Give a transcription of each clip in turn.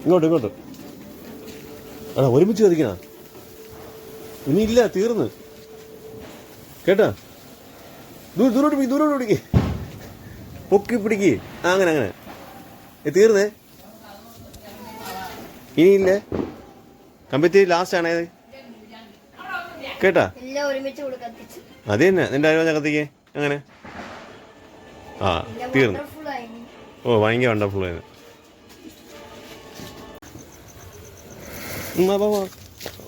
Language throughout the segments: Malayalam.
ഇങ്ങോട്ട് ഇങ്ങോട്ട്. ആണോ ഒരുമിച്ച് കത്തിക്കണ? ഇനിയില്ല, തീർന്ന് കേട്ടാ. ദൂരോട്ട് പിടിക്ക്, പൊക്കി പിടിക്ക്. അങ്ങനെ അങ്ങനെ തീർന്നേ. ഇനിയില്ലേ, കമ്പിത്തിരി ലാസ്റ്റ് ആണേ കേട്ടാ. അത് തന്നെ നിന്റെ ആരും കത്തിക്കേ. അങ്ങനെ ആ തീർന്നു. ഓ ഭയങ്കര വണ്ടർഫുൾ ആയിരുന്നു.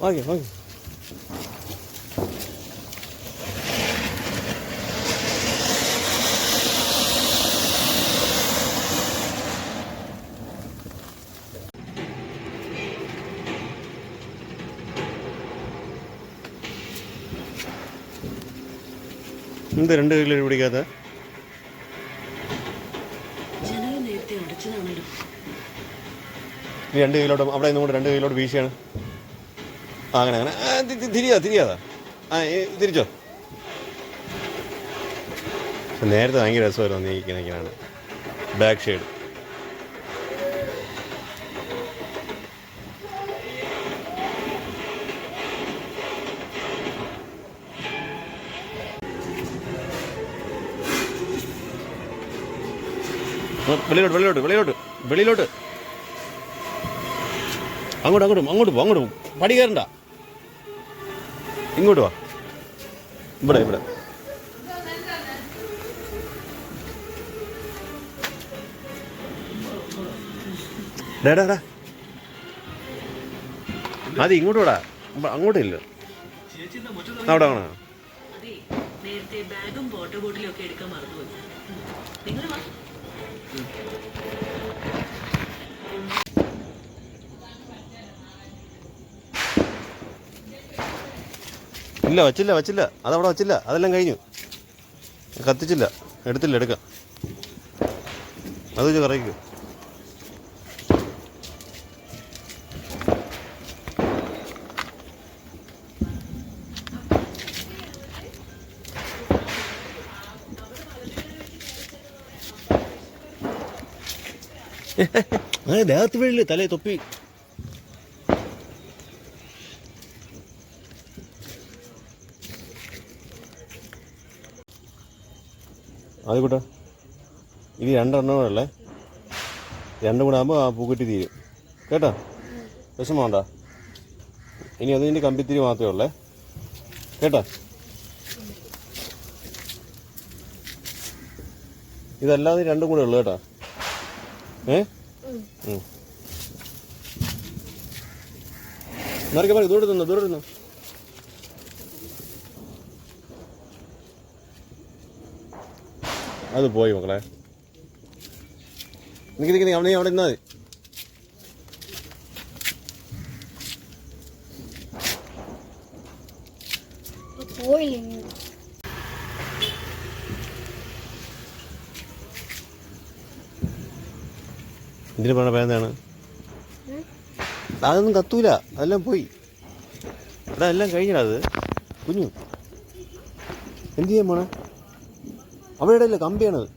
Okay okay. എന്ത് 2 കിലോ പിടിക്കാത്ത? ഈ 2 കിലോട്ട് അവിടെ നിന്നുകൊണ്ട് 2 കിലോട്ട് വീശിയാണ്. അങ്ങനെ അങ്ങനെ തിരിയാതാ. തിരിച്ചോ. നേരത്തെ ഭയങ്കര രസമായിരുന്നു നീക്കാണ് ബാക്ക് ഷെയ്ഡ്. വെളിയിലോട്ട് അങ്ങോട്ട് പോ. പടി കയറണ്ട, ഇങ്ങോട്ട് വാ. ഇവിടെ ഡാ അത് ഇങ്ങോട്ട് വിടാ. അങ്ങോട്ടില്ല, അവിടെ വേണോ? ഇല്ല, വച്ചില്ല. അതവിടെ വച്ചില്ല, അതെല്ലാം കഴിഞ്ഞു. കത്തിച്ചില്ല, എടുക്കാം. അത് വെച്ച് കറിയിക്കും. ദേഹത്ത് വീഴില്ല, തലേ തൊപ്പി. ആയിക്കോട്ടെ. ഇനി 2 എണ്ണമല്ലേ, 2 കൂടെ ആകുമ്പോൾ ആ പൂക്കെട്ടി തീരും കേട്ടോ. വിഷമം വേണ്ട. ഇനി അതിൻ്റെ കമ്പിത്തിരി മാത്രമേ ഉള്ളേ കേട്ടോ. ഇതല്ലാതെ 2 കൂടെ ഉള്ളു കേട്ടോ. മറിക്കെ ദൂരെ നിന്നു. അത് പോയി മക്കളെ. നിൽക്കി അവിടെ നിന്നാ മതി. ഇതിന് പറഞ്ഞ പേരെന്താണ്? അതൊന്നും കത്തൂല, അതെല്ലാം പോയി. എടാ എല്ലാം കഴിഞ്ഞടാ. അത് കുഞ്ഞു എന്ത് ചെയ്യാൻ പോണേ? അവിടെ ഇടയില്ല, കമ്പിയാണത്.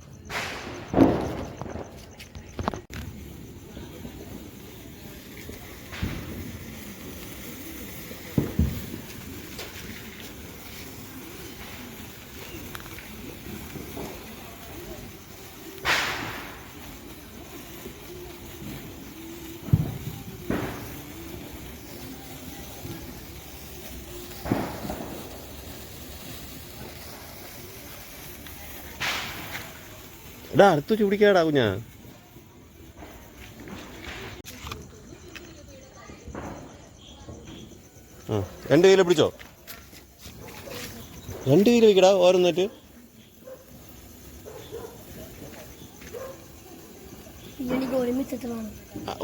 എടാ അടുത്ത് വെച്ച് പിടിക്കാടാ കുഞ്ഞാ. ആ 2 കിലോ പിടിച്ചോ. 2 കിലോ വയ്ക്കടാ ഓരോന്നിട്ട്.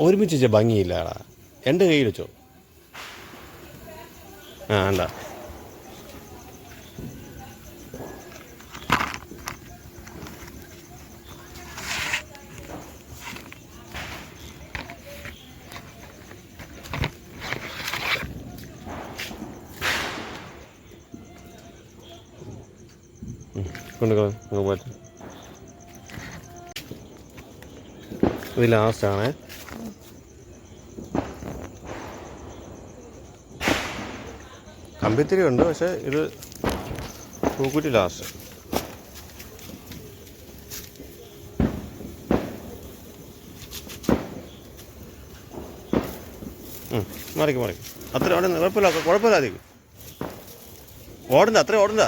ഒരുമിച്ച് വെച്ചാൽ ഭംഗിയില്ലടാ. 2 കയ്യിൽ വെച്ചോ. ആ വേണ്ട. കൊണ്ടുപോകാം. ഇത് ലാസ്റ്റാണേ. കമ്പിത്തിരി ഉണ്ട്, പക്ഷേ ഇത് പൂക്കുറ്റി ലാസ്റ്റ്. മറിക്കും മറിക്കും. അത്ര ഓടുന്ന കുഴപ്പമില്ല അധികം ഓടണ്ട, അത്ര ഓടണ്ട.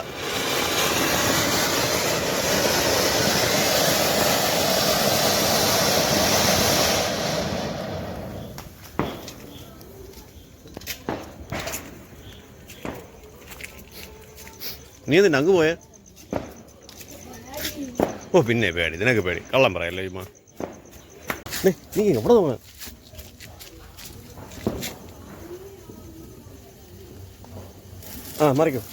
നീ എന്തിനാ അങ്ങ് പോയേ? ഓ പിന്നെ പേടി, നിനക്ക് പേടി, കള്ളം പറയല്ലേ ഇമ്മ. നീ എവിടെ പോയ? മറിക്കും.